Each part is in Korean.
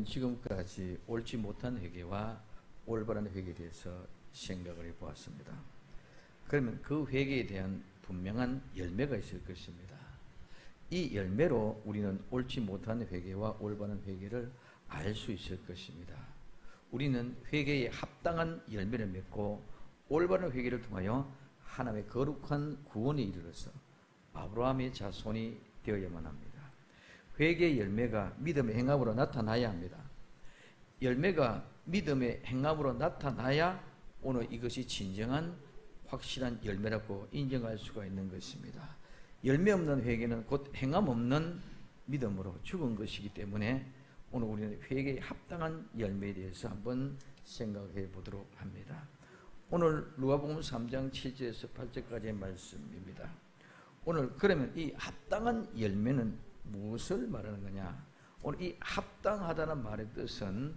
우리는 지금까지 옳지 못한 회개와 올바른 회개에 대해서 생각을 해보았습니다. 그러면 그 회개에 대한 분명한 열매가 있을 것입니다. 이 열매로 우리는 옳지 못한 회개와 올바른 회개를 알 수 있을 것입니다. 우리는 회개에 합당한 열매를 맺고 올바른 회개를 통하여 하나님의 거룩한 구원에 이르러서 아브라함의 자손이 되어야만 합니다. 회개의 열매가 믿음의 행함으로 나타나야 합니다. 열매가 믿음의 행함으로 나타나야 오늘 이것이 진정한 확실한 열매라고 인정할 수가 있는 것입니다. 열매 없는 회개는 곧 행함 없는 믿음으로 죽은 것이기 때문에 오늘 우리는 회개에 합당한 열매에 대해서 한번 생각해 보도록 합니다. 오늘 누가복음 3장 7절에서 8절까지의 말씀입니다. 오늘 그러면 이 합당한 열매는 무엇을 말하는 거냐? 오늘 이 합당하다는 말의 뜻은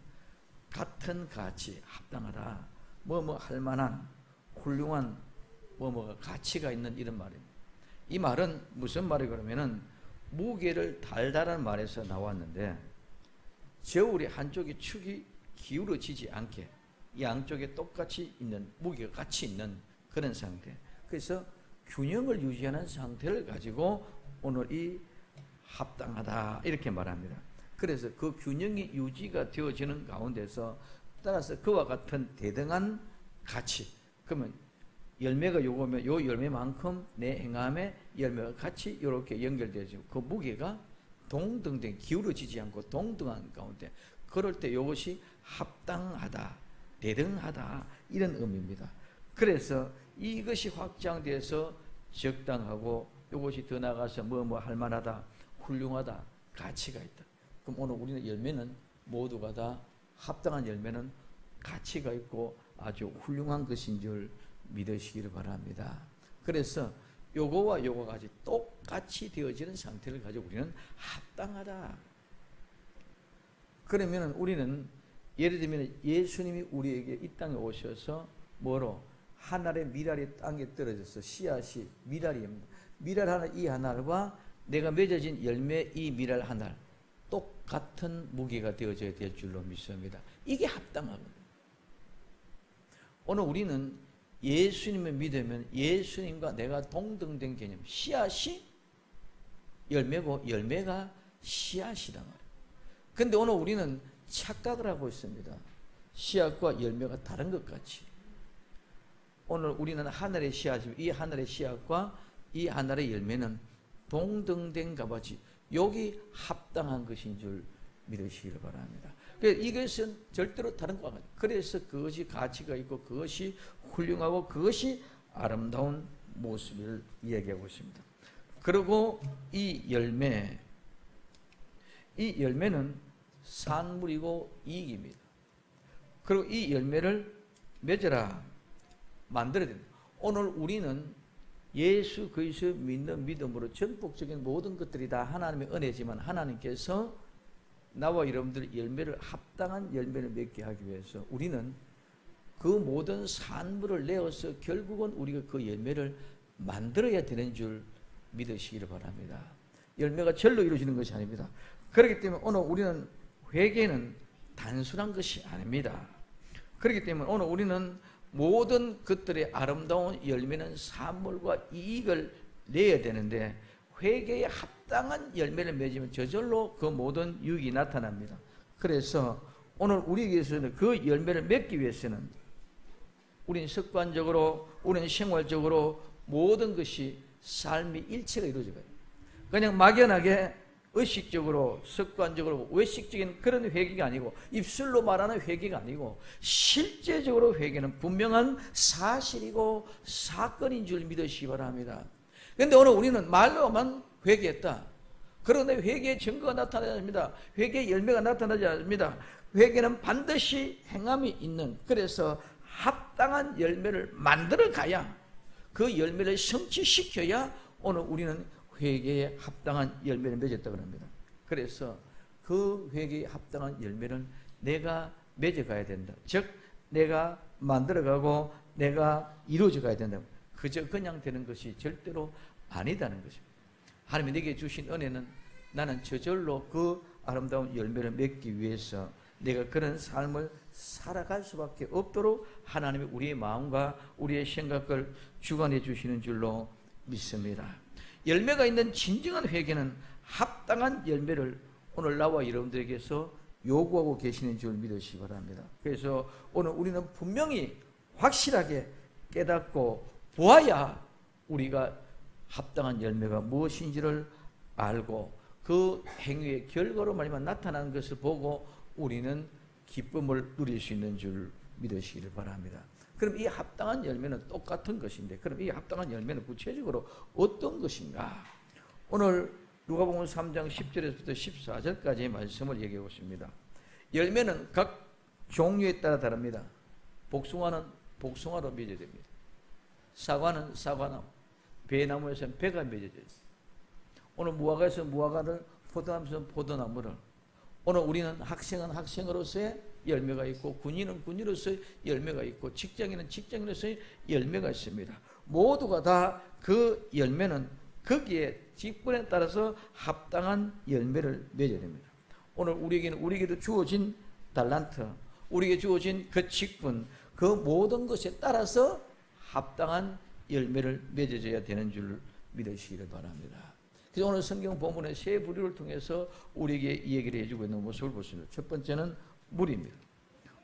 같은 가치, 합당하다, 할 만한, 훌륭한, 뭐가 가치가 있는 이런 말입니다. 이 말은 무슨 말이고 그러면은 무게를 달다라는 말에서 나왔는데 저울이 한쪽에 축이 기울어지지 않게 양쪽에 똑같이 있는 무게가 같이 있는 그런 상태. 그래서 균형을 유지하는 상태를 가지고 오늘 이 합당하다 이렇게 말합니다. 그래서 그 균형이 유지가 되어지는 가운데서 따라서 그와 같은 대등한 가치. 그러면 열매가 요거면 요 열매만큼 내 행함의 열매가 같이 이렇게 연결되어지고 그 무게가 동등된 기울어지지 않고 동등한 가운데 그럴 때 이것이 합당하다, 대등하다 이런 의미입니다. 그래서 이것이 확장돼서 적당하고 이것이 더 나가서 할 만하다, 훌륭하다, 가치가 있다. 그럼 오늘 우리는 열매는 모두가 다 합당한 열매는 가치가 있고 아주 훌륭한 것인 줄 믿으시기를 바랍니다. 그래서 요거와 요거가 같이 똑같이 되어지는 상태를 가지고 우리는 합당하다. 그러면 우리는 예를 들면 예수님이 우리에게 이 땅에 오셔서 뭐로 하늘의 미랄이 땅에 떨어져서 씨앗이 미랄입니다. 미랄 하나 이 하나와 내가 맺어진 열매 이 미랄 하나 똑같은 무게가 되어져야 될 줄로 믿습니다. 이게 합당합니다. 오늘 우리는 예수님을 믿으면 예수님과 내가 동등된 개념, 씨앗이 열매고 열매가 씨앗이다 말이에요. 근데 오늘 우리는 착각을 하고 있습니다. 씨앗과 열매가 다른 것 같이. 오늘 우리는 하늘의 씨앗이 이 하늘의 씨앗과 이 하늘의 열매는 동등된 값어치, 여기 합당한 것인 줄 믿으시기를 바랍니다. 그래서 이것은 절대로 다른 것과 같아요. 그래서 그것이 가치가 있고 그것이 훌륭하고 그것이 아름다운 모습을 이야기하고 있습니다. 그리고 이 열매는 산물이고 이익입니다. 그리고 이 열매를 맺어라, 만들어야 됩니다. 오늘 우리는 예수 그리스도 믿는 믿음으로 전폭적인 모든 것들이 다 하나님의 은혜지만 하나님께서 나와 여러분들 열매를 합당한 열매를 맺게 하기 위해서 우리는 그 모든 산물을 내어서 결국은 우리가 그 열매를 만들어야 되는 줄 믿으시기를 바랍니다. 열매가 절로 이루어지는 것이 아닙니다. 그렇기 때문에 오늘 우리는 회개는 단순한 것이 아닙니다. 그렇기 때문에 오늘 우리는 모든 것들의 아름다운 열매는 산물과 이익을 내야 되는데 회개에 합당한 열매를 맺으면 저절로 그 모든 유익이 나타납니다. 그래서 오늘 우리에게서는 그 열매를 맺기 위해서는 우리는 습관적으로, 우리는 생활적으로 모든 것이 삶이 일체가 이루어져요. 그냥 막연하게 의식적으로, 습관적으로, 외식적인 그런 회개가 아니고 입술로 말하는 회개가 아니고 실제적으로 회개는 분명한 사실이고 사건인 줄 믿으시기 바랍니다. 그런데 오늘 우리는 말로만 회개했다. 그런데 회개의 증거가 나타나지 않습니다. 회개의 열매가 나타나지 않습니다. 회개는 반드시 행함이 있는, 그래서 합당한 열매를 만들어 가야, 그 열매를 성취시켜야 오늘 우리는 회개에 합당한 열매를 맺었다고 합니다. 그래서 그 회개에 합당한 열매를 내가 맺어가야 된다. 즉 내가 만들어가고 내가 이루어져 가야 된다. 그저 그냥 되는 것이 절대로 아니다는 것입니다. 하나님이 내게 주신 은혜는 나는 저절로 그 아름다운 열매를 맺기 위해서 내가 그런 삶을 살아갈 수밖에 없도록 하나님이 우리의 마음과 우리의 생각을 주관해 주시는 줄로 믿습니다. 열매가 있는 진정한 회개는 합당한 열매를 오늘 나와 여러분들에게서 요구하고 계시는 줄 믿으시기 바랍니다. 그래서 오늘 우리는 분명히 확실하게 깨닫고 보아야 우리가 합당한 열매가 무엇인지를 알고 그 행위의 결과로 말미암아 나타나는 것을 보고 우리는 기쁨을 누릴 수 있는 줄 믿으시기를 바랍니다. 그럼 이 합당한 열매는 똑같은 것인데, 그럼 이 합당한 열매는 구체적으로 어떤 것인가? 오늘 누가복음 3장 10절에서부터 14절까지의 말씀을 얘기하고 있습니다. 열매는 각 종류에 따라 다릅니다. 복숭아는 복숭아로 맺어야 됩니다. 사과는 사과나무, 배나무에서는 배가 맺어져 있습니다. 오늘 무화과에서는 무화과를, 포도나무에서는 포도나무를, 오늘 우리는 학생은 학생으로서의 열매가 있고, 군인은 군인으로서의 열매가 있고, 직장인은 직장인으로서의 열매가 있습니다. 모두가 다 그 열매는 거기에 직분에 따라서 합당한 열매를 맺어야 됩니다. 오늘 우리에게도 주어진 달란트, 우리에게 주어진 그 직분, 그 모든 것에 따라서 합당한 열매를 맺어져야 되는 줄 믿으시기를 바랍니다. 그래서 오늘 성경 본문의 세 부류를 통해서 우리에게 이 얘기를 해주고 있는 모습을 보십니다. 첫 번째는 무리입니다.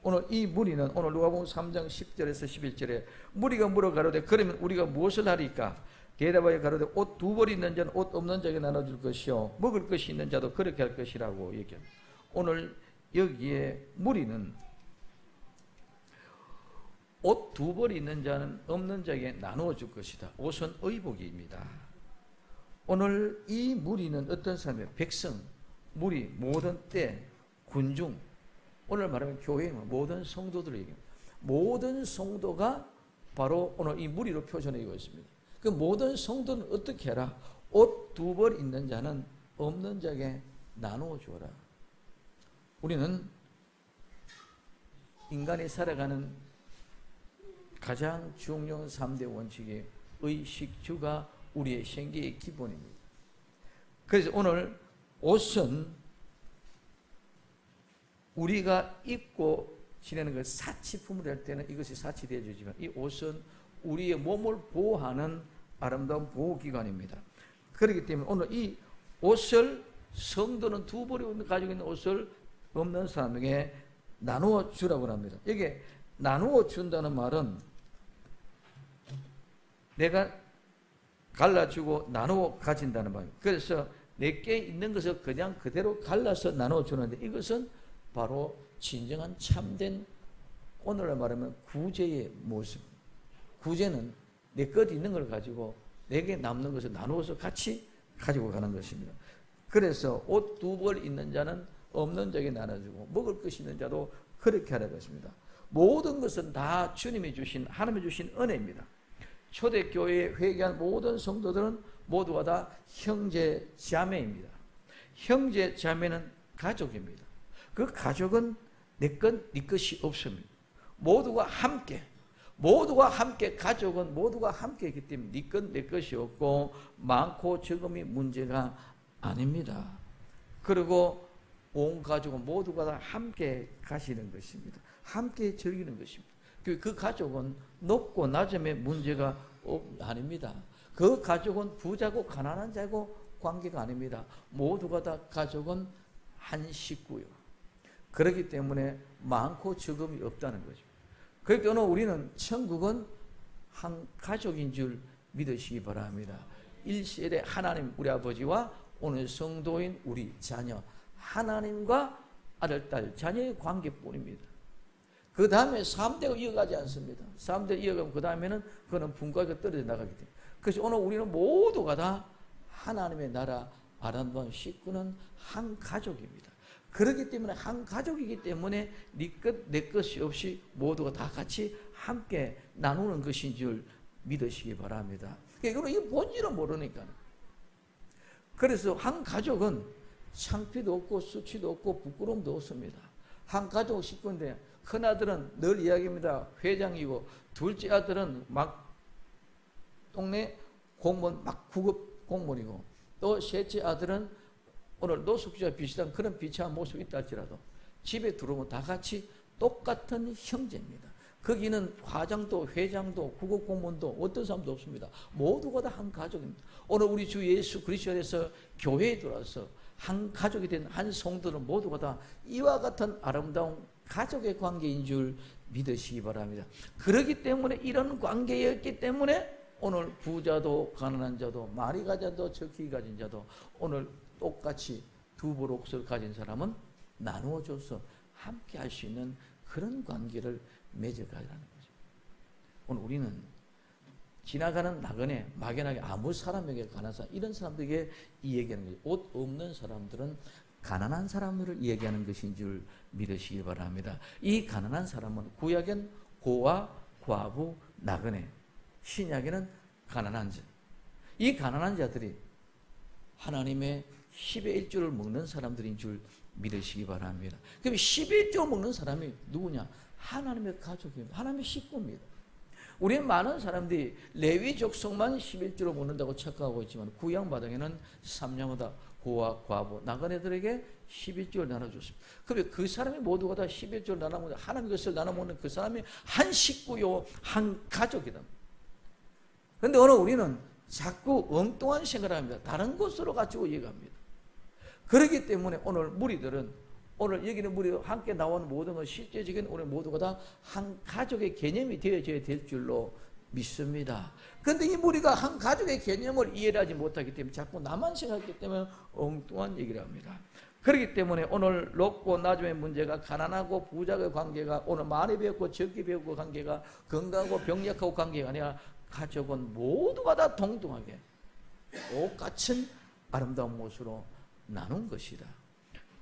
오늘 이 무리는 오늘 누가복음 3장 10절에서 11절에 무리가 물어 가로되 그러면 우리가 무엇을 하리까? 대답하여 가로되 옷 두 벌 있는 자는 옷 없는 자에게 나눠줄 것이요 먹을 것이 있는 자도 그렇게 할 것이라고 얘기합니다. 오늘 여기에 무리는 옷 두 벌 있는 자는 없는 자에게 나누어 줄 것이다. 옷은 의복입니다. 오늘 이 무리는 어떤 사람이에요? 백성, 무리, 모든 때, 군중, 오늘 말하면 교회, 모든 성도들을 얘기합니다. 모든 성도가 바로 오늘 이 무리로 표현되고 있습니다. 그 모든 성도는 어떻게 해라? 옷 두 벌 있는 자는 없는 자에게 나누어 주어라. 우리는 인간이 살아가는 가장 중요한 3대 원칙의 의식주가 우리의 생계의 기본입니다. 그래서 오늘 옷은 우리가 입고 지내는 것 사치품을 할 때는 이것이 사치되어 주지만 이 옷은 우리의 몸을 보호하는 아름다운 보호기관입니다. 그렇기 때문에 오늘 이 옷을 성도는 두 벌이 가지고 있는 옷을 없는 사람에게 나누어 주라고 합니다. 이게 나누어 준다는 말은 내가 갈라주고 나누어 가진다는 말입니다. 그래서 내게 있는 것을 그냥 그대로 갈라서 나누어 주는데 이것은 바로 진정한 참된 오늘날 말하면 구제의 모습. 구제는 내 것 있는 걸 가지고 내게 남는 것을 나누어서 같이 가지고 가는 것입니다. 그래서 옷 두 벌 있는 자는 없는 자에게 나눠주고 먹을 것이 있는 자도 그렇게 하라고 했습니다. 모든 것은 다 주님이 주신 하나님이 주신 은혜입니다. 초대교회에 회개한 모든 성도들은 모두가 다 형제 자매입니다. 형제 자매는 가족입니다. 그 가족은 내 것, 네 것이 없습니다. 모두가 함께 가족은 모두가 함께 있기 때문에 네 것, 내 것이 없고 많고 적음이 문제가 아닙니다. 그리고 온 가족은 모두가 다 함께 가시는 것입니다. 함께 즐기는 것입니다. 그 가족은 높고 낮음의 문제가 아닙니다. 그 가족은 부자고 가난한 자고 관계가 아닙니다. 모두가 다 가족은 한 식구요. 그렇기 때문에 많고 적음이 없다는 거죠. 그렇기 때문에 우리는 천국은 한 가족인 줄 믿으시기 바랍니다. 일세대 하나님 우리 아버지와 오늘 성도인 우리 자녀 하나님과 아들, 딸, 자녀의 관계뿐입니다. 그 다음에 3대가 이어가지 않습니다. 3대 이어가면 그 다음에는 그거는 분과가 떨어져 나가기 때문에. 그래서 오늘 우리는 모두가 다 하나님의 나라 아름다운 식구는 한 가족입니다. 그렇기 때문에 한 가족이기 때문에 네 것, 내 것이 없이 모두가 다 같이 함께 나누는 것인 줄 믿으시기 바랍니다. 이거는 이 본질을 모르니까. 그래서 한 가족은 창피도 없고 수치도 없고 부끄러움도 없습니다. 한 가족 식구인데 큰아들은 늘 이야기합니다. 회장이고 둘째 아들은 막 동네 공무원 막 구급 공무원이고 또 셋째 아들은 오늘 노숙자와 비슷한 그런 비참한 모습이 있다 할지라도 집에 들어오면 다 같이 똑같은 형제입니다. 거기는 화장도 회장도 국어공무원도 어떤 사람도 없습니다. 모두가 다 한 가족입니다. 오늘 우리 주 예수 그리스도 안에서 교회에 들어와서 한 가족이 된 한 성도는 모두가 다 이와 같은 아름다운 가족의 관계인 줄 믿으시기 바랍니다. 그렇기 때문에 이런 관계였기 때문에 오늘 부자도 가난한 자도 많이 가진 자도 적게 가진 자도 오늘 똑같이 두 보록을 가진 사람은 나누어줘서 함께 할 수 있는 그런 관계를 맺어가라는 거죠. 오늘 우리는 지나가는 나그네 막연하게 아무 사람에게 가난한 사람 이런 사람들에게 이 얘기하는 거예요. 옷 없는 사람들은 가난한 사람들을 얘기하는 것인 줄 믿으시기 바랍니다. 이 가난한 사람은 구약엔 고아, 과부, 나그네, 신약에는 가난한 자. 이 가난한 자들이 하나님의 10의 1조를 먹는 사람들인 줄 믿으시기 바랍니다. 그럼 10의 1조 먹는 사람이 누구냐? 하나님의 가족입니다. 하나님의 식구입니다. 우리는 많은 사람들이 레위 족속만 11조로 먹는다고 착각하고 있지만 구약 마당에는 3녀마다 고아, 과부, 나그네들에게 11조를 나눠줬습니다. 그러면 그 사람이 모두가 다 11조를 나눠먹는 하나님 것을 나눠먹는 그 사람이 한 식구요 한 가족이다. 그런데 오늘 우리는 자꾸 엉뚱한 생각을 합니다. 다른 것으로 가지고 얘기합니다. 그렇기 때문에 오늘 무리들은 오늘 여기는 무리 함께 나오는 모든 건 실제적인 우리 모두가 다 한 가족의 개념이 되어져야 될 줄로 믿습니다. 그런데 이 무리가 한 가족의 개념을 이해하지 못하기 때문에 자꾸 나만 생각하기 때문에 엉뚱한 얘기를 합니다. 그렇기 때문에 오늘 높고 낮음의 문제가 가난하고 부자의 관계가 오늘 많이 배웠고 적게 배웠고 관계가 건강하고 병약하고 관계가 아니라 가족은 모두가 다 동등하게 똑같은 아름다운 모습으로 나눈 것이다.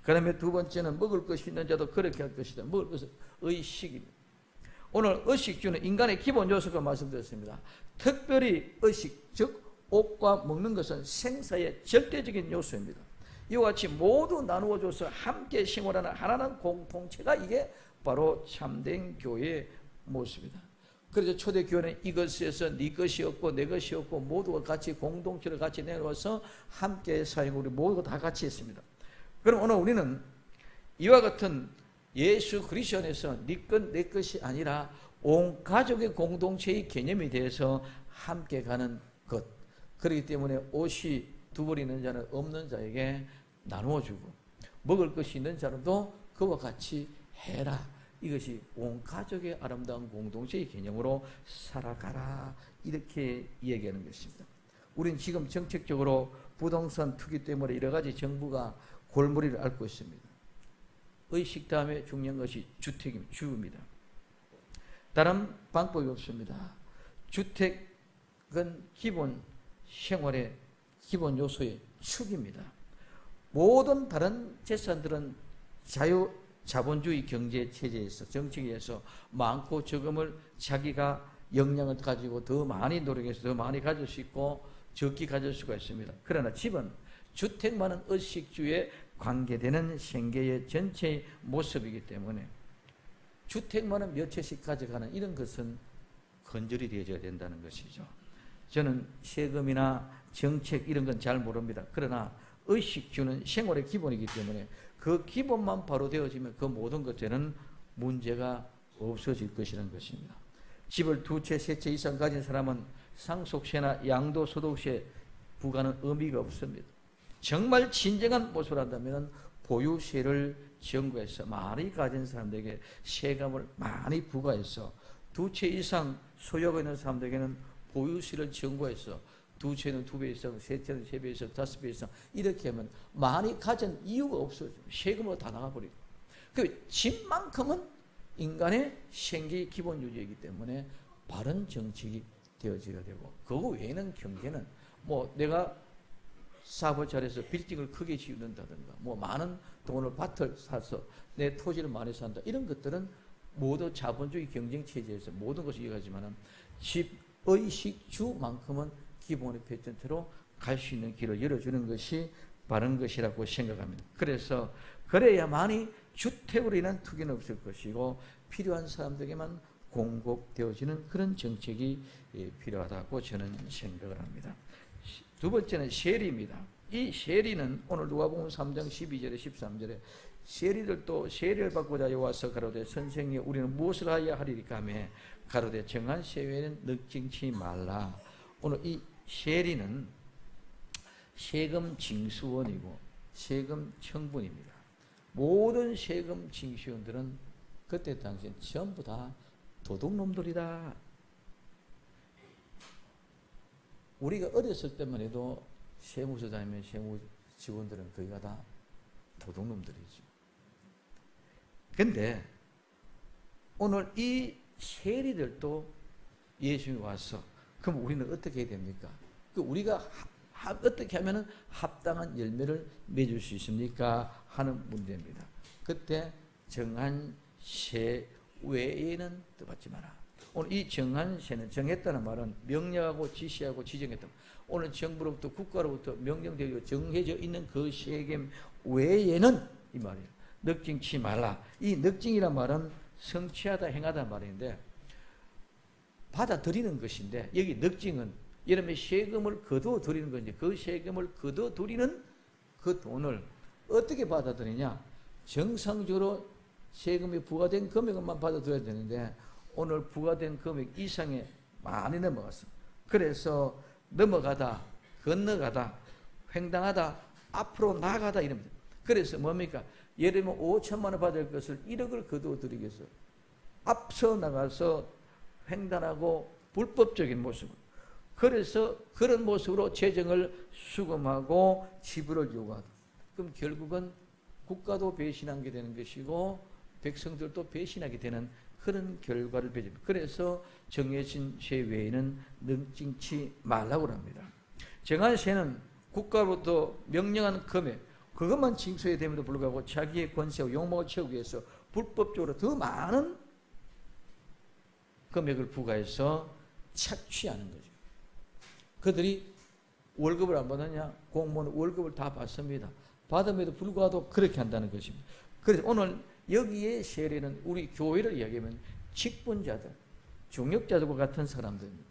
그 다음에 두 번째는 먹을 것이 있는 자도 그렇게 할 것이다. 먹을 것은 의식입니다. 오늘 의식주는 인간의 기본 요소가 말씀드렸습니다. 특별히 의식, 즉 옷과 먹는 것은 생사의 절대적인 요소입니다. 이와 같이 모두 나누어줘서 함께 생활하는 하나는 공동체가 이게 바로 참된 교회의 모습이다. 그래서 초대교회는 이것에서 네 것이 없고 내 것이 없고 모두가 같이 공동체를 같이 내놓아서 함께 사용을 우리 모두가 다 같이 했습니다. 그럼 오늘 우리는 이와 같은 예수 그리스도 안에서 네 것 내 것이 아니라 온 가족의 공동체의 개념에 대해서 함께 가는 것. 그렇기 때문에 옷이 두 벌 있는 자는 없는 자에게 나누어 주고 먹을 것이 있는 자도 그와 같이 해라. 이것이 온 가족의 아름다운 공동체의 개념으로 살아가라. 이렇게 얘기하는 것입니다. 우리는 지금 정책적으로 부동산 투기 때문에 여러 가지 정부가 골머리를 앓고 있습니다. 의식 다음에 중요한 것이 주택입니다. 주입니다. 다른 방법이 없습니다. 주택은 기본 생활의 기본 요소의 축입니다. 모든 다른 재산들은 자본주의 경제 체제에서 정책에서 많고 적음을 자기가 역량을 가지고 더 많이 노력해서 더 많이 가질 수 있고 적게 가질 수가 있습니다. 그러나 집은 주택만은 의식주에 관계되는 생계의 전체의 모습이기 때문에 주택만은 몇 채씩 가져가는 이런 것은 건절이 되어져야 된다는 것이죠. 저는 세금이나 정책 이런 건 잘 모릅니다. 그러나 의식주는 생활의 기본이기 때문에 그 기본만 바로 되어지면 그 모든 것에는 문제가 없어질 것이라는 것입니다. 집을 두 채, 세 채 이상 가진 사람은 상속세나 양도소득세 부과는 의미가 없습니다. 정말 진정한 모습을 한다면 보유세를 전부해서 많이 가진 사람들에게 세금을 많이 부과해서 두 채 이상 소유하고 있는 사람들에게는 보유세를 전부해서 두 채는 2배 이상, 세 채는 3배 이상, 5배 이상 이렇게 하면 많이 가진 이유가 없어요. 세금으로 다 나가버리고. 그 집만큼은 인간의 생계의 기본 유지이기 때문에 바른 정책이 되어져야 되고 그거 외에는 경제는 뭐 내가 사업을 잘해서 빌딩을 크게 지는다든가 뭐 많은 돈을 밭을 사서 내 토지를 많이 산다 이런 것들은 모두 자본주의 경쟁 체제에서 모든 것을 이해하지만은 집의식주만큼은 기본의 패턴대로 갈 수 있는 길을 열어주는 것이 바른 것이라고 생각합니다. 그래서 그래야만이 주택으로 인한 투기는 없을 것이고 필요한 사람들에게만 공급되어지는 그런 정책이 필요하다고 저는 생각을 합니다. 두 번째는 세리입니다. 이 세리는 오늘 누가복음 3장 12절에 13절에 세리들도 세리를 받고자 와서 가로되 선생님 우리는 무엇을 하여야 하리리까 하며 가로되 정한 세 외에는 늑증치 말라. 오늘 이 세리는 세금 징수원이고 세금 청분입니다. 모든 세금 징수원들은 그때 당시엔 전부 다 도둑놈들이다. 우리가 어렸을 때만 해도 세무서 다니면 세무 직원들은 거의가 다 도둑놈들이죠. 근데 오늘 이 세리들도 예수님이 와서 그럼 우리는 어떻게 해야 됩니까? 우리가 어떻게 하면 합당한 열매를 맺을 수 있습니까? 하는 문제입니다. 그때 정한 세 외에는 떠받지 마라. 오늘 이 정한 세는 정했다는 말은 명령하고 지시하고 지정했다. 오늘 정부로부터 국가로부터 명령되고 정해져 있는 그 세겜 외에는 이 말이에요. 늑증치 말라. 이 늑증이란 말은 성취하다 행하다 말인데 받아들이는 것인데 여기 늑증은 여러분의 세금을 거둬들이는 건데 그 세금을 거둬들이는 그 돈을 어떻게 받아들이냐? 정상적으로 세금이 부과된 금액만 받아들여야 되는데 오늘 부과된 금액 이상에 많이 넘어갔어. 그래서 넘어가다, 건너가다, 횡당하다, 앞으로 나가다 이럽니다. 그래서 뭡니까? 예를 들면 5천만 원 받을 것을 1억을 거둬들이겠어. 앞서 나가서 횡단하고 불법적인 모습. 그래서 그런 모습으로 재정을 수금하고 지불을 요구하다. 그럼 결국은 국가도 배신하게 되는 것이고 백성들도 배신하게 되는 그런 결과를 맺습니다. 그래서 정해진 세 외에는 늑증치 말라고 합니다. 정한 세는 국가로부터 명령한 금액 그것만 징수해야 됨에도 불구하고 자기의 권세와 욕망을 채우기 위해서 불법적으로 더 많은 금액을 부과해서 착취하는 거죠. 그들이 월급을 안 받았냐? 공무원 월급을 다 받습니다. 받음에도 불구하고 그렇게 한다는 것입니다. 그래서 오늘 여기에 세례는 우리 교회를 이야기하면 직분자들, 중역자들과 같은 사람들입니다.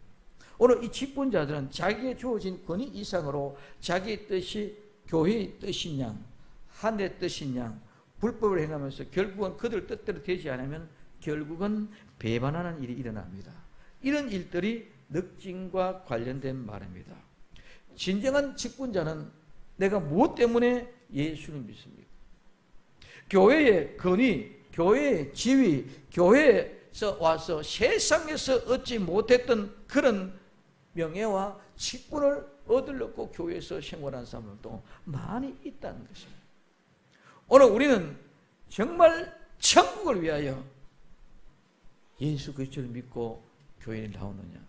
오늘 이 직분자들은 자기에 주어진 권위 이상으로 자기의 뜻이 교회의 뜻인 양, 하늘의 뜻인 양, 불법을 행하면서 결국은 그들 뜻대로 되지 않으면 결국은 배반하는 일이 일어납니다. 이런 일들이 늑증과 관련된 말입니다. 진정한 직분자는 내가 무엇 때문에 예수를 믿습니까? 교회의 권위, 교회의 지위, 교회에서 와서 세상에서 얻지 못했던 그런 명예와 직분을 얻으려고 교회에서 생활하는 사람들도 많이 있다는 것입니다. 오늘 우리는 정말 천국을 위하여 예수 그리스도를 믿고 교회에 나오느냐?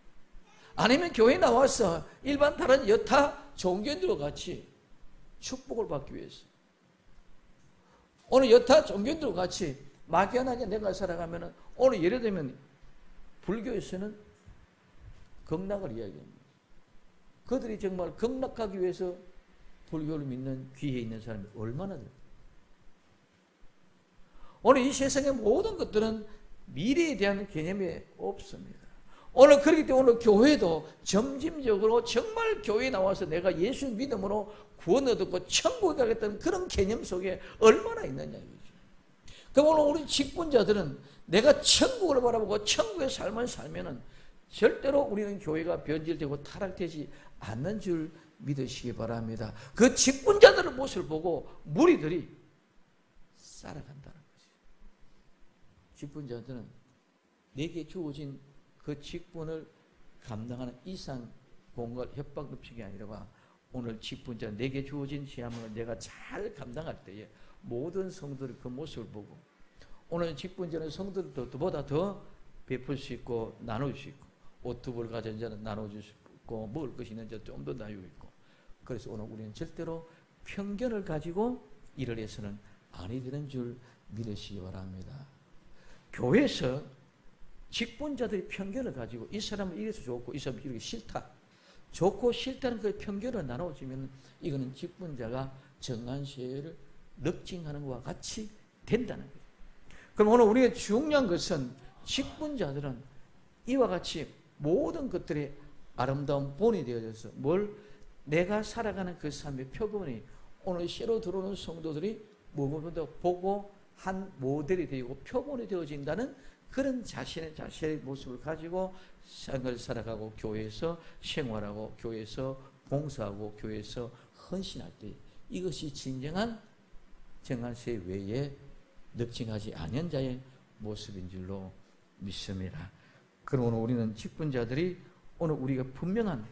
아니면 교회에 나와서 일반 다른 여타 종교인들과 같이 축복을 받기 위해서 오늘 여타 종교인들과 같이 막연하게 내가 살아가면 오늘 예를 들면 불교에서는 극락을 이야기합니다. 그들이 정말 극락하기 위해서 불교를 믿는 귀에 있는 사람이 얼마나 됩니까? 오늘 이 세상의 모든 것들은 미래에 대한 개념이 없습니다. 오늘 그렇기 때문에 오늘 교회도 점진적으로 정말 교회에 나와서 내가 예수 믿음으로 구원을 얻고 천국에 가겠다는 그런 개념 속에 얼마나 있느냐 이거죠. 그럼 오늘 우리 직분자들은 내가 천국을 바라보고 천국의 삶을 살면은 절대로 우리는 교회가 변질되고 타락되지 않는 줄 믿으시기 바랍니다. 그 직분자들의 모습을 보고 무리들이 살아간다는 거죠. 직분자들은 내게 주어진 그 직분을 감당하는 이상 공갈 협박 납치가 아니라 오늘 직분자 내게 주어진 시험을 내가 잘 감당할 때에 모든 성도들이 그 모습을 보고 오늘 직분자는 성도들보다 더 베풀 수 있고 나눌 수 있고 옷 두 벌 가진 자는 나눠줄 수 있고 먹을 것이 있는 자 좀 더 나누고 있고 그래서 오늘 우리는 절대로 편견을 가지고 일을 해서는 아니 되는 줄 믿으시기 바랍니다. 교회에서 직분자들이 편견을 가지고 이 사람은 이래서 좋고 이 사람은 이렇게 싫다. 좋고 싫다는 그 편견을 나눠주면 이거는 직분자가 정한 세를 늑증하는 것과 같이 된다는 거예요. 그럼 오늘 우리가 중요한 것은 직분자들은 이와 같이 모든 것들이 아름다운 본이 되어져서 뭘 내가 살아가는 그 삶의 표본이 오늘 새로 들어오는 성도들이 무엇보다 보고 한 모델이 되고 표본이 되어진다는 그런 자신의 모습을 가지고 삶을 살아가고 교회에서 생활하고 교회에서 봉사하고 교회에서 헌신할 때 이것이 진정한 정한세 외에 늑증하지 않은 자의 모습인 줄로 믿습니다. 그럼 오늘 우리는 직분자들이 오늘 우리가 분명한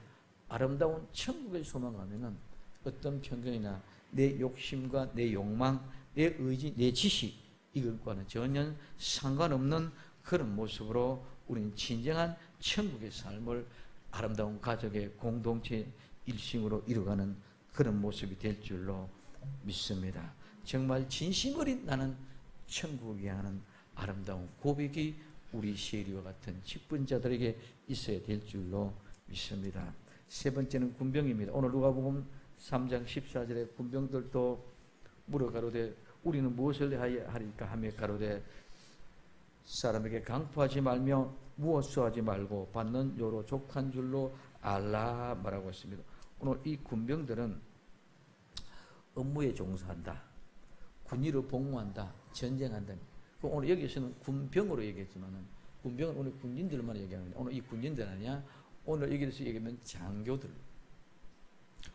아름다운 천국을 소망하면은 어떤 편견이나 내 욕심과 내 욕망, 내 의지, 내 지식 이것과는 전혀 상관없는 그런 모습으로 우리는 진정한 천국의 삶을 아름다운 가족의 공동체 일심으로 이루어가는 그런 모습이 될 줄로 믿습니다. 정말 진심 어린 나는 천국에 하는 아름다운 고백이 우리 시에리와 같은 직분자들에게 있어야 될 줄로 믿습니다. 세 번째는 군병입니다. 오늘 누가복음 3장 14절에 군병들도 물어 가로되 우리는 무엇을 하리까 하며 가로되 사람에게 강포하지 말며 무엇도 하지 말고 받는 요로 족한 줄로 알라 말하고 있습니다. 오늘 이 군병들은 업무에 종사한다, 군의로 복무한다, 전쟁한다. 오늘 여기서는 군병으로 얘기했지만은 군병은 오늘 군인들만 얘기하는데 오늘 이 군인들 아니야. 오늘 여기서 얘기하면 장교들.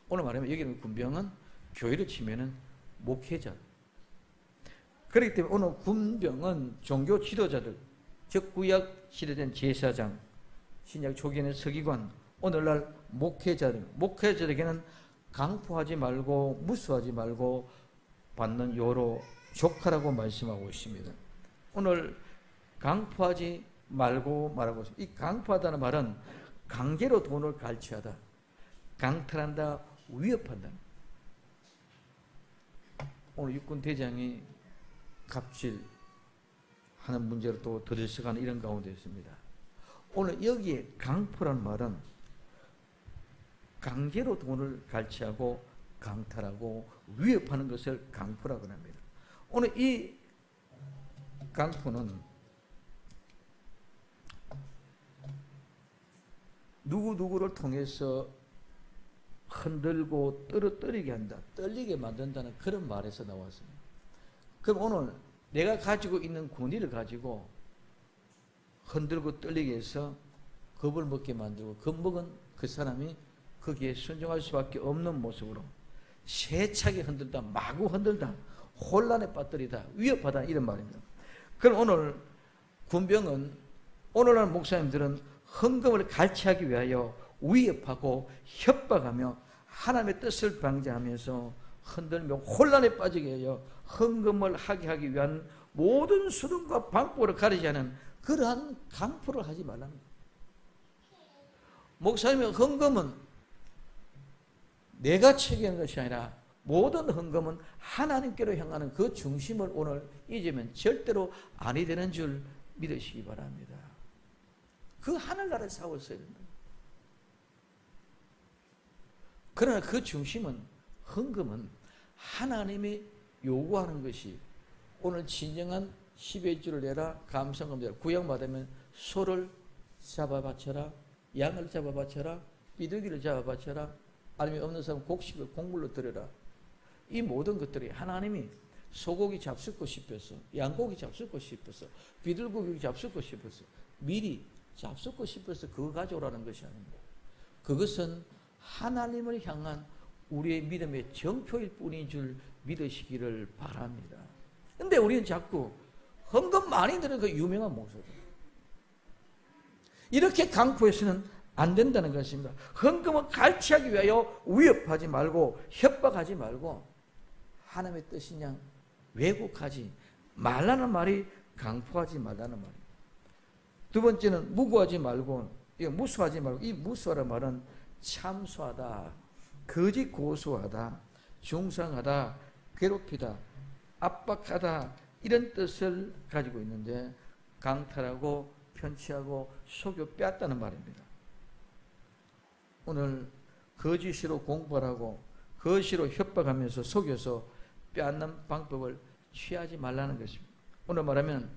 오늘 말하면 여기는 군병은 교회를 치면은 목회자. 그렇기 때문에 오늘 군병은 종교 지도자들, 즉 구약 시대된 제사장, 신약 초기에는 서기관, 오늘날 목회자들에게는 강포하지 말고 무수하지 말고 받는 요로 족하라고 말씀하고 있습니다. 오늘 강포하지 말고 말하고 있습니다. 이 강포하다는 말은 강제로 돈을 갈취하다, 강탈한다, 위협한다. 오늘 육군 대장이 갑질하는 문제로 또 들썩하는 이런 가운데 있습니다. 오늘 여기에 강포라는 말은 강제로 돈을 갈취하고 강탈하고 위협하는 것을 강포라고 합니다. 오늘 이 강포는 누구를 통해서 흔들고 떨어뜨리게 한다, 떨리게 만든다는 그런 말에서 나왔습니다. 그럼 오늘 내가 가지고 있는 권위를 가지고 흔들고 떨리게 해서 겁을 먹게 만들고 겁먹은 그 사람이 거기에 순종할 수밖에 없는 모습으로 세차게 흔들다, 마구 흔들다, 혼란에 빠뜨리다, 위협하다 이런 말입니다. 그럼 오늘 군병은 오늘날 목사님들은 헌금을 갈취하기 위하여 위협하고 협박하며 하나님의 뜻을 방해하면서 흔들며 혼란에 빠지게 하여 헌금을 하게 하기 위한 모든 수단과 방법을 가리지 않은 그러한 강포를 하지 말라는 거예요. 목사님의 헌금은 내가 체계하는 것이 아니라 모든 헌금은 하나님께로 향하는 그 중심을 오늘 잊으면 절대로 아니 되는 줄 믿으시기 바랍니다. 그 하늘나라에 사고 있어야 된다. 그러나 그 중심은 헌금은 하나님이 요구하는 것이 오늘 진정한 10의 주를 내라 감성금 내라 구약 받으면 소를 잡아 바쳐라, 양을 잡아 바쳐라, 비둘기를 잡아 바쳐라, 아니면 없는 사람 곡식을 곡물로 드려라. 이 모든 것들이 하나님이 소고기 잡수고 싶어서, 양고기 잡수고 싶어서, 비둘기 잡수고 싶어서, 미리 잡수고 싶어서 그거 가져오라는 것이 아닙니다. 그것은 하나님을 향한 우리의 믿음의 정표일 뿐인 줄 믿으시기를 바랍니다. 근데 우리는 자꾸 헌금 많이 드는 그 유명한 목소리, 이렇게 강포해서는 안 된다는 것입니다. 헌금을 갈취하기 위하여 위협하지 말고 협박하지 말고 하나님의 뜻인 양 왜곡하지 말라는 말이 강포하지 말라는 말이에요. 두 번째는 무고하지 말고, 무수하지 말고, 이 무수하라는 말은 참수하다, 거짓 고소하다, 중상하다, 괴롭히다, 압박하다 이런 뜻을 가지고 있는데 강탈하고 편취하고 속여 빼앗다는 말입니다. 오늘 거짓으로 공부하고 거짓으로 협박하면서 속여서 빼앗는 방법을 취하지 말라는 것입니다. 오늘 말하면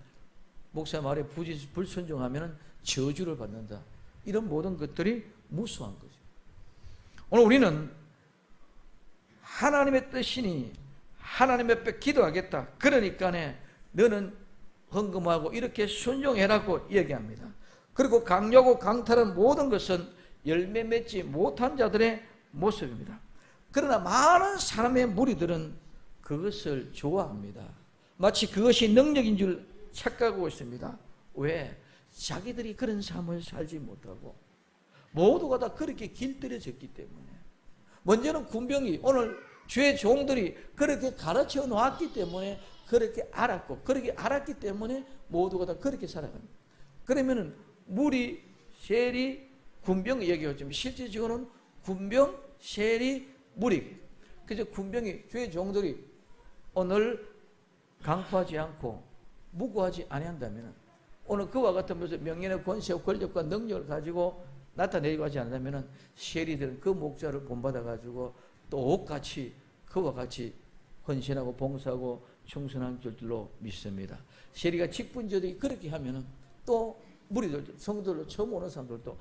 목사 말에 불순종하면 저주를 받는다. 이런 모든 것들이 무수한 거죠. 오늘 우리는 하나님의 뜻이니 하나님 앞에 기도하겠다. 그러니까 너는 헌금하고 이렇게 순종해라고 얘기합니다. 그리고 강요하고 강탈한 모든 것은 열매 맺지 못한 자들의 모습입니다. 그러나 많은 사람의 무리들은 그것을 좋아합니다. 마치 그것이 능력인 줄 착각하고 있습니다. 왜? 자기들이 그런 삶을 살지 못하고 모두가 다 그렇게 길들여졌기 때문에. 먼저는 군병이, 오늘 주의 종들이 그렇게 가르쳐 놓았기 때문에 그렇게 알았고, 그렇게 알았기 때문에 모두가 다 그렇게 살아갑니다. 그러면은 무리, 세리, 군병 얘기하지만 실질적으로는 군병, 세리, 무리. 그래서 군병이, 주의 종들이 오늘 강포하지 않고 무고하지 아니한다면, 오늘 그와 같은 무슨 명예의 권세와 권력과 능력을 가지고 나타내고 하지 않는다면 세리들은 그 목자를 본받아 가지고 똑같이 그와 같이 헌신하고 봉사하고 충성한 줄로 믿습니다. 세리가 직분자들이 그렇게 하면은 또 무리들, 성도들로 처음 오는 사람들도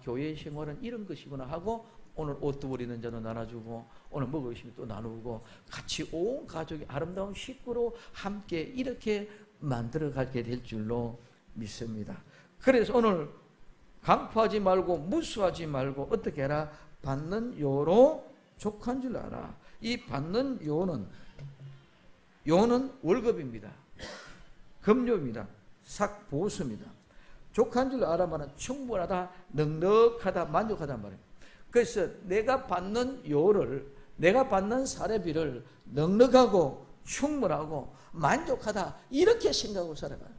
교회의 생활은 이런 것이구나 하고 오늘 옷도 버리는 자도 나눠주고 오늘 먹을 것이면 또 나누고 같이 온 가족이 아름다운 식구로 함께 이렇게 만들어가게 될 줄로 믿습니다. 그래서 오늘 강포하지 말고 무수하지 말고 어떻게 해라? 받는 요로 족한 줄 알아. 이 받는 요는 월급입니다. 급료입니다. 삭보수입니다. 족한 줄 알아만은 충분하다, 넉넉하다, 만족하단 말이에요. 그래서 내가 받는 요를, 내가 받는 사례비를 넉넉하고 충분하고 만족하다 이렇게 생각하고 살아가요.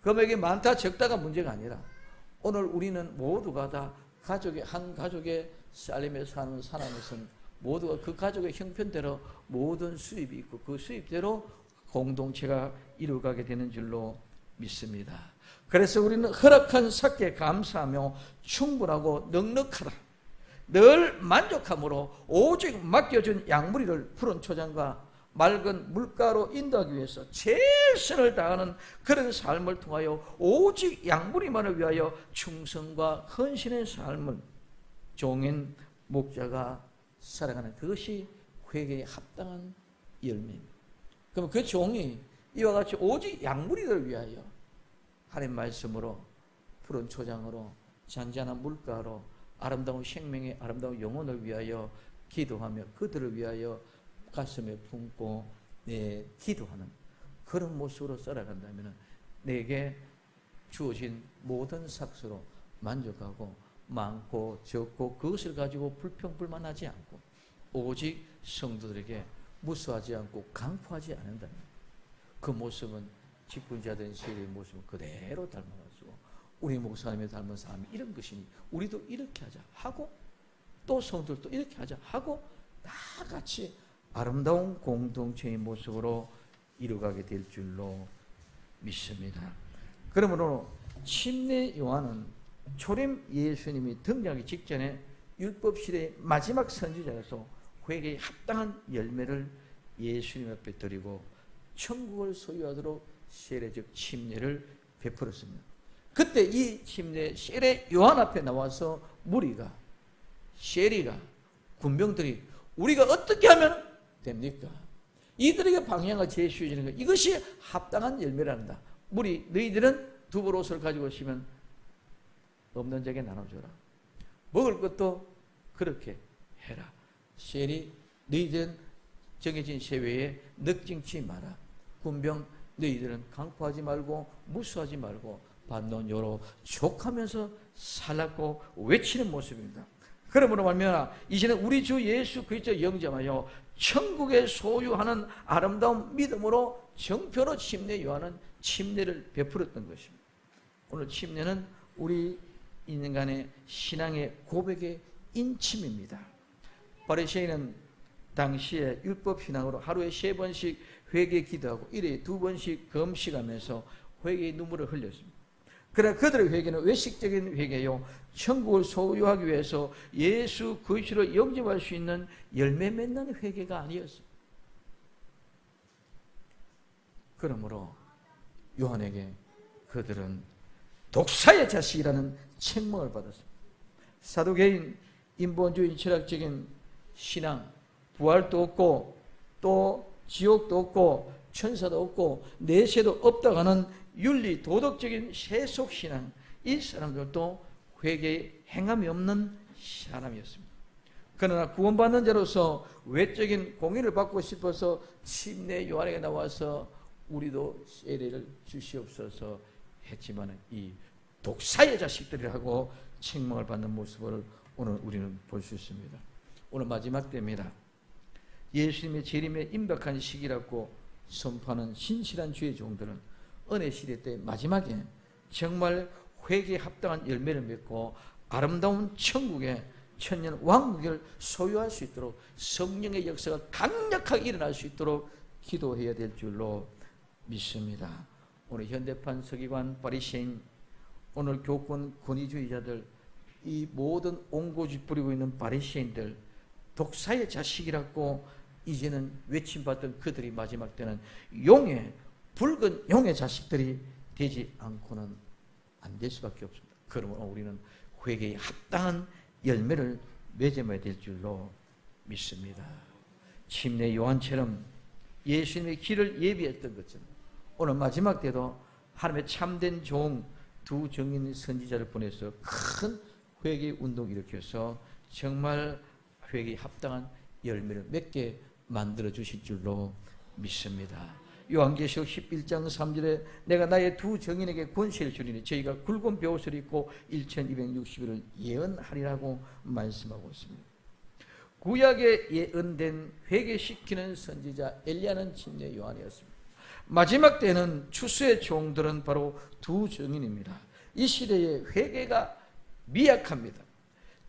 금액이 많다 적다가 문제가 아니라 오늘 우리는 모두가 다 한 가족의 살림에 사는 사람에서는 모두가 그 가족의 형편대로 모든 수입이 있고 그 수입대로 공동체가 이루어가게 되는 줄로 믿습니다. 그래서 우리는 허락한 삭에 감사하며 충분하고 넉넉하다, 늘 만족함으로 오직 맡겨준 양무리를 푸른 초장과 맑은 물가로 인도하기 위해서 최선을 다하는 그런 삶을 통하여 오직 양무리만을 위하여 충성과 헌신의 삶을 종인 목자가 살아가는, 그것이 회개에 합당한 열매입니다. 그럼 그 종이 이와 같이 오직 양무리를 위하여 하나님 말씀으로 푸른 초장으로 잔잔한 물가로 아름다운 생명의 아름다운 영혼을 위하여 기도하며 그들을 위하여 가슴에 품고 기도하는 그런 모습으로 살아간다면 내게 주어진 모든 삭수로 만족하고 많고 적고 그것을 가지고 불평불만하지 않고 오직 성도들에게 무수하지 않고 강포하지 않는다면 그 모습은 직분자된 세리의 모습을 그대로 닮아가지고 우리 목사님의 닮은 삶이 이런 것이니 우리도 이렇게 하자 하고 또 성도들도 이렇게 하자 하고 다 같이 아름다운 공동체의 모습으로 이루어가게 될 줄로 믿습니다. 그러므로 침례 요한은 초림 예수님이 등장하기 직전에 율법 시대의 마지막 선지자로서 회개에 합당한 열매를 예수님 앞에 드리고 천국을 소유하도록 세례적 침례를 베풀었습니다. 그때 이 침례 세례 요한 앞에 나와서 무리가, 세리가, 군병들이 우리가 어떻게 하면 됩니까? 이들에게 방향을 제시해 주는 것, 이것이 합당한 열매란다. 무리, 너희들은 두벌 옷을 가지고 오시면 없는 자에게 나눠줘라. 먹을 것도 그렇게 해라. 세리, 너희들은 정해진 세외에 넉증치 마라. 군병, 너희들은 강포하지 말고 무수하지 말고 받는 요로 족하면서 살았고 외치는 모습입니다. 그러므로 말미암아 이제는 우리 주 예수 그리스도 영접하여 천국에 소유하는 아름다운 믿음으로 정표로 침례 요한은 침례를 베풀었던 것입니다. 오늘 침례는 우리 인간의 신앙의 고백의 인침입니다. 바리새인은 당시에 율법 신앙으로 하루에 3번씩 회개 기도하고 일에 2번씩 금식하면서 회개의 눈물을 흘렸습니다. 그러나 그들의 회개는 외식적인 회개요, 천국을 소유하기 위해서 예수 그리스도를 영접할 수 있는 열매 맺는 회개가 아니었습니다. 그러므로 요한에게 그들은 독사의 자식이라는 책망을 받았습니다. 사두개인, 인본주의 철학적인 신앙, 부활도 없고 또 지옥도 없고 천사도 없고 내세도 없다고 하는 윤리 도덕적인 세속신앙, 이 사람들도 회개의 행함이 없는 사람이었습니다. 그러나 구원받는 자로서 외적인 공의를 받고 싶어서 침례 요한에게 나와서 우리도 세례를 주시옵소서 했지만 이 독사의 자식들이라고 책망을 받는 모습을 오늘 우리는 볼 수 있습니다. 오늘 마지막 때입니다. 예수님의 재림의 임박한 시기라고 선포하는 신실한 주의 종들은 은혜 시대 때 마지막에 정말 회개에 합당한 열매를 맺고 아름다운 천국의 천년 왕국을 소유할 수 있도록 성령의 역사가 강력하게 일어날 수 있도록 기도해야 될 줄로 믿습니다. 오늘 현대판 서기관 바리새인, 오늘 교권 권위주의자들, 이 모든 온고지 뿌리고 있는 바리새인들, 독사의 자식이라고 이제는 외침받던 그들이 마지막 때는 용의, 붉은 용의 자식들이 되지 않고는 안 될 수밖에 없습니다. 그러므로 우리는 회개에 합당한 열매를 맺어야 될 줄로 믿습니다. 침례 요한처럼 예수님의 길을 예비했던 것처럼 오늘 마지막 때도 하나님의 참된 종 두 정인 선지자를 보내서 큰 회개 운동을 일으켜서 정말 회개에 합당한 열매를 맺게 만들어 주실 줄로 믿습니다. 요한계시록 11장 3절에 내가 나의 두 정인에게 권세를 주리니 저희가 굵은 벼옷을 입고 1260일을 예언하리라고 말씀하고 있습니다. 구약에 예언된 회개시키는 선지자 엘리야는 침례 요한이었습니다. 마지막 때는 추수의 종들은 바로 두 정인입니다. 이 시대에 회개가 미약합니다.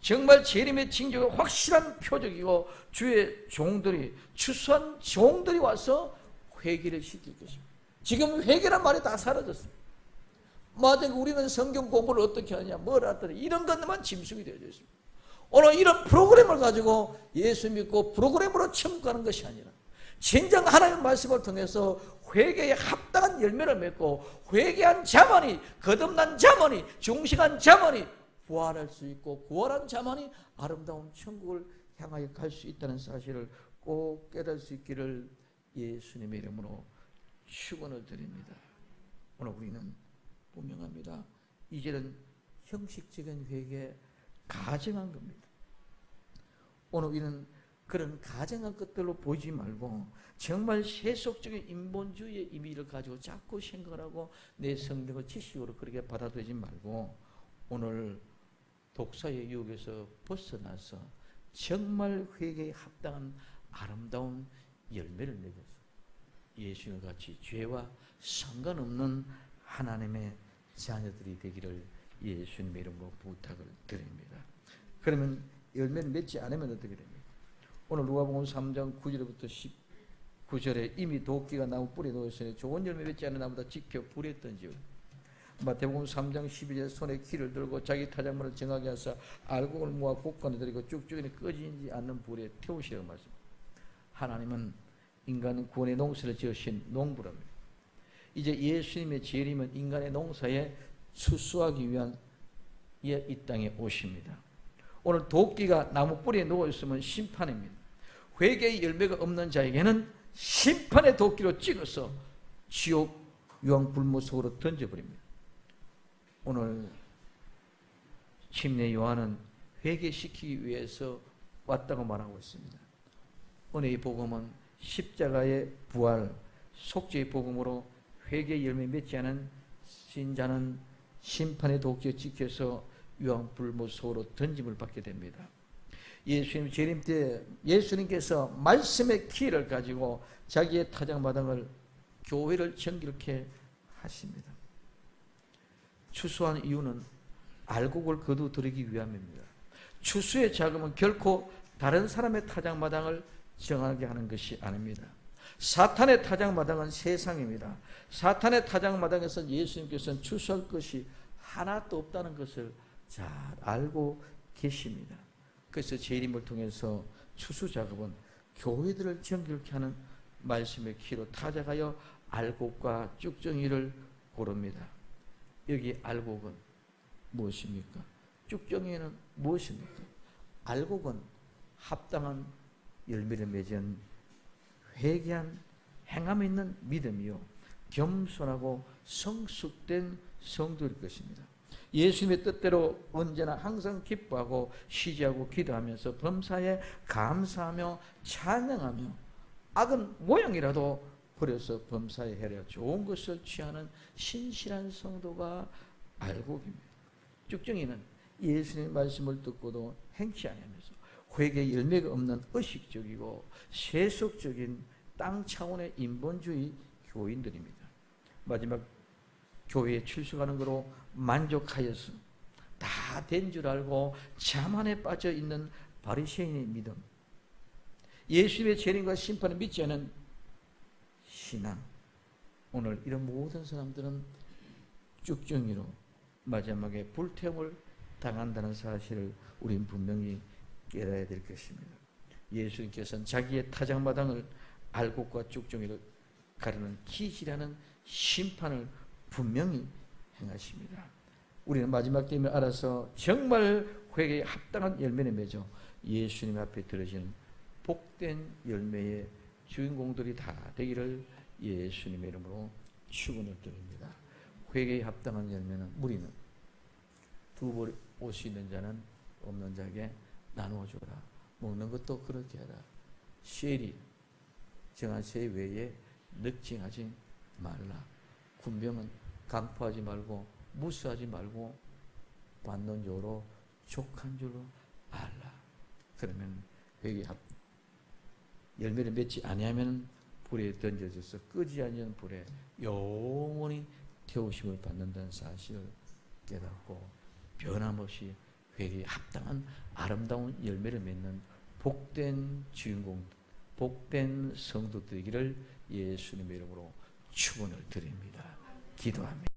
정말 재림의 징조가 확실한 표적이고 주의 종들이, 추수한 종들이 와서 회개를 시킬 것입니다. 지금 회개란 말이 다 사라졌습니다. 만약에 우리는 성경 공부를 어떻게 하냐, 뭘 하더니 이런 것만 짐승이 되어져 있습니다. 오늘 이런 프로그램을 가지고 예수 믿고 프로그램으로 천국하는 것이 아니라 진정 하나님의 말씀을 통해서 회개에 합당한 열매를 맺고 회개한 자만이, 거듭난 자만이, 중식한 자만이 부활할 수 있고 구원한 자만이 아름다운 천국을 향하여 갈 수 있다는 사실을 꼭 깨달을 수 있기를 예수님의 이름으로 축원을 드립니다. 오늘 우리는 분명합니다. 이제는 형식적인 회개에 가정한 겁니다. 오늘 우리는 그런 가정한 것들로 보지 말고 정말 세속적인 인본주의의 의미를 가지고 자꾸 생각을 하고 내 성경을 지식으로 그렇게 받아들이지 말고 오늘 독사의 유혹에서 벗어나서 정말 회개에 합당한 아름다운 열매를 맺어서 예수님과 같이 죄와 상관없는 하나님의 자녀들이 되기를 예수님의 이름으로 부탁을 드립니다. 그러면 열매를 맺지 않으면 어떻게 됩니까? 오늘 누가복음 3장 9절부터 19절에 이미 도끼가 나무 뿌리에 놓였으니 좋은 열매 맺지 않은 나무다 지켜 불에 던지고, 마태복음 3장 12절에 손에 키를 들고 자기 타작물을 정하게 하사 알곡을 모아 곡간에 들이고 쭉쭉이 꺼지지 않는 불에 태우시라고 말씀합니다. 하나님은 인간 구원의 농사를 지으신 농부랍니다. 이제 예수님의 재림은 인간의 농사에 추수하기 위한 이 땅에 오십니다. 오늘 도끼가 나무 뿌리에 누워있으면 심판입니다. 회개의 열매가 없는 자에게는 심판의 도끼로 찍어서 지옥 유황불모 속으로 던져버립니다. 오늘 침례 요한은 회개시키기 위해서 왔다고 말하고 있습니다. 오늘의 복음은 십자가의 부활, 속죄의 복음으로 회개의 열매 맺지 않은 신자는 심판의 도끼에 찍혀서 유황불모 속으로 던짐을 받게 됩니다. 예수님 재림 때 예수님께서 말씀의 키를 가지고 자기의 타작마당을, 교회를 정결케 하십니다. 추수한 이유는 알곡을 거두들이기 위함입니다. 추수의 자금은 결코 다른 사람의 타작마당을 정하게 하는 것이 아닙니다. 사탄의 타작마당은 세상입니다. 사탄의 타작마당에서 예수님께서는 추수할 것이 하나도 없다는 것을 잘 알고 계십니다. 그래서 재림을 통해서 추수 작업은 교회들을 정결케 하는 말씀의 키로 타작하여 알곡과 쭉정이를 고릅니다. 여기 알곡은 무엇입니까? 쭉정이는 무엇입니까? 알곡은 합당한 열매를 맺은 회개한 행함 있는 믿음이요 겸손하고 성숙된 성도일 것입니다. 예수님의 뜻대로 언제나 항상 기뻐하고 시지하고 기도하면서 범사에 감사하며 찬양하며 악은 모양이라도 버려서 범사에 해려 좋은 것을 취하는 신실한 성도가 알곡입니다. 쭉정이는 예수님의 말씀을 듣고도 행치 아니하면서 회개 열매가 없는 의식적이고 세속적인 땅 차원의 인본주의 교인들입니다. 마지막 교회에 출석하는 거로 만족하여서 다 된 줄 알고 자만에 빠져 있는 바리새인의 믿음, 예수님의 재림과 심판을 믿지 않은 신앙, 오늘 이런 모든 사람들은 쭉정이로 마지막에 불태움을 당한다는 사실을 우리는 분명히 깨달아야 될 것입니다. 예수님께서는 자기의 타작마당을 알곡과 쭉정이를 가르는 기이라는 심판을 분명히 행하십니다. 우리는 마지막 때임을 알아서 정말 회개에 합당한 열매를 맺어 예수님 앞에 들으시는 복된 열매의 주인공들이 다 되기를 예수님의 이름으로 축원을 드립니다. 회개에 합당한 열매는 우리는 두 벌 옷이 있는 자는 없는 자에게 나누어 주라. 먹는 것도 그렇게 해라. 쉐리 정한 세 외에 늑증하지 말라. 군병은 강포하지 말고 무수하지 말고 받는 요로 족한 줄로 알라. 그러면 회개 열매를 맺지 아니하면 불에 던져져서 끄지 아니하는 불에 영원히 태우심을 받는다는 사실을 깨닫고 변함없이 회개에 합당한 아름다운 열매를 맺는 복된 주인공, 복된 성도 되기를 예수님의 이름으로 축원을 드립니다. 기도합니다.